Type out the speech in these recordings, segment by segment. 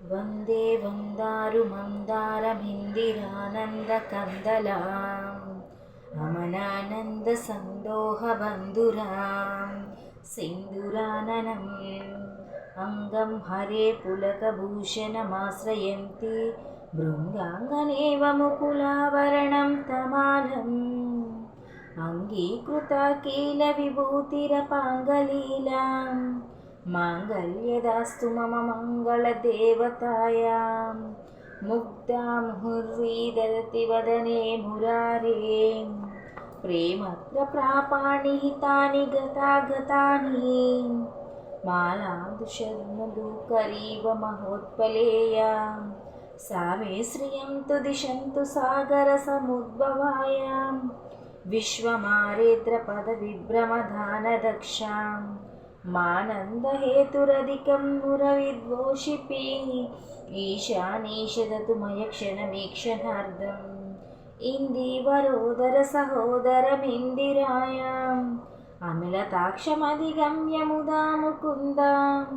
వందే వందారు మందారమిందిరానందకందలాం అమలానంద సందోహ బంధురాం సింధురాననం అంగం హరే పులకభూషణమాశ్రయంతి భృంగాంగనేవ ముకులావరణం తమాలం అంగీకృత విభూతిరపాంగలీలాం మాంగళ్యదాస్తు మమ మంగళదేవతాయాం ముగ్ధా ముహుర్వీదతి వదనే మురారేం ప్రేమత్ర ప్రాపాణి హితాని గతాగతాని మాలాదుషన్మధుకరీవ మహోత్పలేయాం సా మే శ్రియం తు దిశంతు సాగర సముద్భవాయాం విశ్వమారేద్రపద విభ్రమధానదక్షాం మానందహేతురధికం మురవిద్వోషిపి ఈశానీషదతు మయక్షణమీక్షణార్ధం ఇందీవరోదర సహోదరమిందిరాయాం అమిలతాక్షమధిగమ్య ముదా ముకుందాం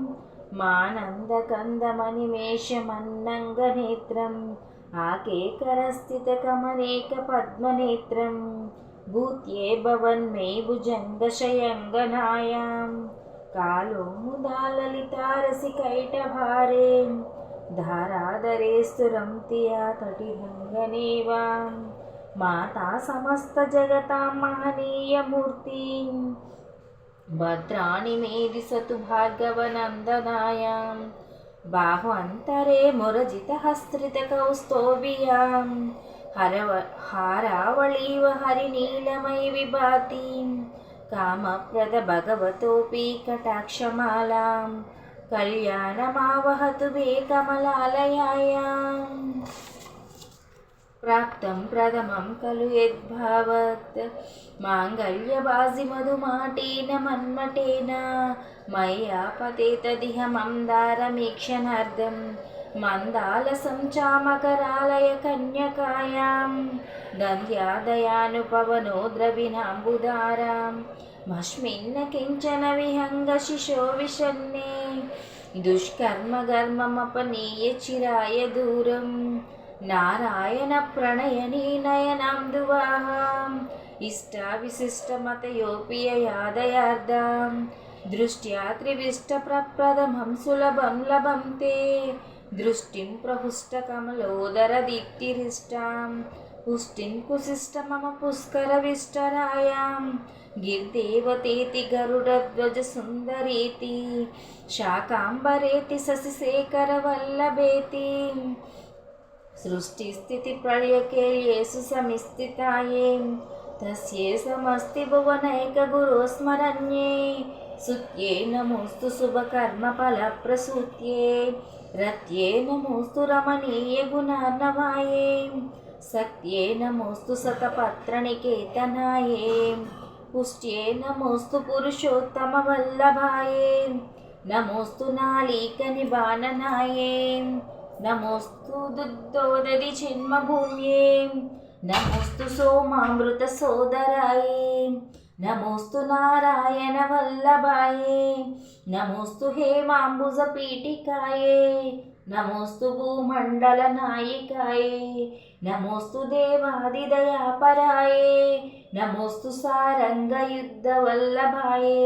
మానందకందమనిమేషమన్నంగనేత్రం ఆకేకరస్థితకమనేకపద్మనేత్రం భూత్యే భవన్మే భుజంగశయంగనాయాం కాలో ముదా లలితారసికైటభారే ధారాధరే స్థురంతియా తటిభంగనేవాం మాతా సమస్త జగతాం మహనీయమూర్తి భద్రాణి మే దిశతు భార్గవనందనాయాం బాహ్వంతరే మురజితహస్త్రితకౌస్తోభియాం హారావళీవ హరినీలమై విభాతి కామప్రద భగవతోపి కటాక్షమాలాం కళ్యాణమావహతు మే కమలాలయాయాం ప్రాప్తం ప్రథమం ఖలు యద్భావత్ మాంగళ్యబాజి మధుమాటేన మన్మటేన మయ్యా పతేతదిహ మందారమీక్షణార్థం మందాలసం చామకరాలయ కన్యకాయాం దంధ్యాదయానుపవనో ద్రవిణాంబుదారాం మస్మిన్న కించన విహంగ శిశో విషన్నే దుష్కర్మగర్మమపనీయ చిరాయ దూరం నారాయణ ప్రణయనీ నయనాందువాహాం ఇష్టావిశిష్టమతయోపియయాదయార్దాం దృష్ట్యా త్రివిష్టప్రప్రదమం సులభం లభం తే దృష్టిం ప్రహుష్టకమలోదరదీప్తిరిష్టాం పుష్టిం కుశిష్ట మమ పుష్కరవిష్టరాయాం గిర్దేవతేతి గరుడధ్వజ సుందరేతి శాకాంబరేతి శశిశేఖరవల్లభేతి సృష్టిస్థితి ప్రళయకేల్యేషు సమిస్థితాయే తస్యే సమస్తి భువనైక గురోస్మరణ్యే సుత్యే నమోస్తు శుభకర్మఫలప్రసూత్యే రత్యే నమోస్తు రమణీయ గుణార్ణవాయే సత్యే నమోస్తు శతపత్రనికేతనాయే పుష్ట్యే నమోస్తు పురుషోత్తమ వల్లభాయే నమోస్తు నాళీక నిబాననాయే నమోస్తు దుద్దోదది జన్మభూమ్యే నమోస్తు సోమామృత సోదరాయే నమోస్తు నారాయణ వల్లభాయే నమోస్తు హేమాంబుజ పీఠికాయే నమోస్తు భూమండల నాయికాయే నమోస్తు దేవాదిదయాపరాయే నమోస్తు సారంగయుద్ధ వల్లభాయే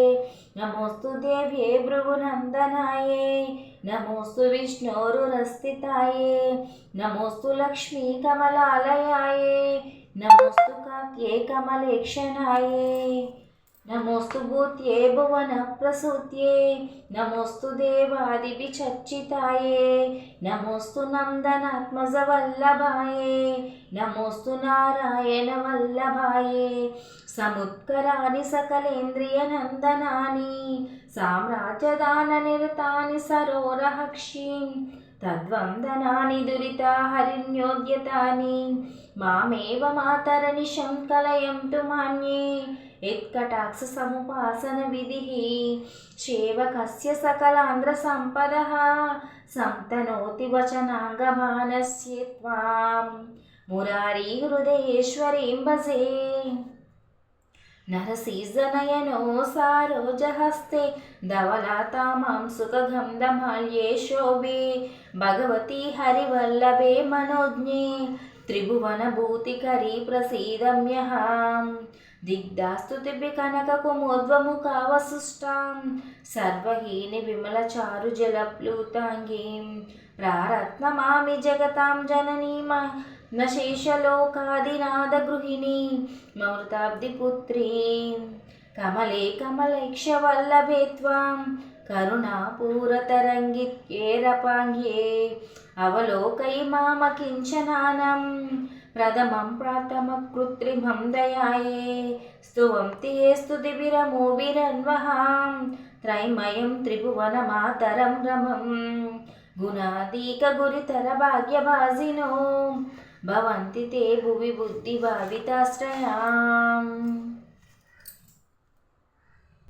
నమోస్తు దేవ్యే భృగునందనాయే నమోస్తు విష్ణోరురస్థితాయే నమోస్తు లక్ష్మీ కమలాలయాయే నమోస్తు కాంత్యే కమలేక్షణాయే నమోస్తు భూత్యే భువన ప్రసూత్యే నమోస్తు దేవాదివిచర్చితాయే నమోస్తు నందనాత్మజ వల్లభాయే నమోస్తు నారాయణ వల్లభాయే సముత్కరాని సకలేంద్రియ నందనాని సామ్రాజ్యదాన నిరతాని సరోరహక్షీం తద్వందనాని దురితా హరిణ్యోద్యతాని మామేవ మాతరనిశం కలయంతు మాన్యే యత్కటాక్ష సముపాసన విధిః సేవకస్య సకలాంధ్ర సంపదః సంతనోతి వచనాంగమానస్య త్వాం మురారీ హృదయేశ్వరీం భజే नरसिंहनयनो सारोजहस्ते धवलातामां सुखगन्धमाल्ये शोभे भगवती हरिवल्लभे मनोज्ञे त्रिभुवनभूतिकरी प्रसीदम्यहं दिग्धास्तुतिभि कनककुमुद्वमुखावसुष्टां सर्वहीनि विमलचारुजलप्लुताङ्गीं प्रारत्नमामि जगतां जननीं न शेषलोकादिनादगृहिणी ममृताब्धिपुत्रीं कमले कमलैक्षवल्लभे त्वां करुणापूरतरङ्गित्येरपाङ्ग्ये अवलोकयि मामकिञ्चनानं प्रथमं प्रातमः कृत्रिमं दयाये स्तुवन्ति ये स्तुतिभिरमोभिरन्वहां त्रैमयं त्रिभुवनमातरं रमं गुणाधिकगुरितरभाग्यभाजिनो भवन्ति ते भुवि बुद्धिभाविताश्रयाम्।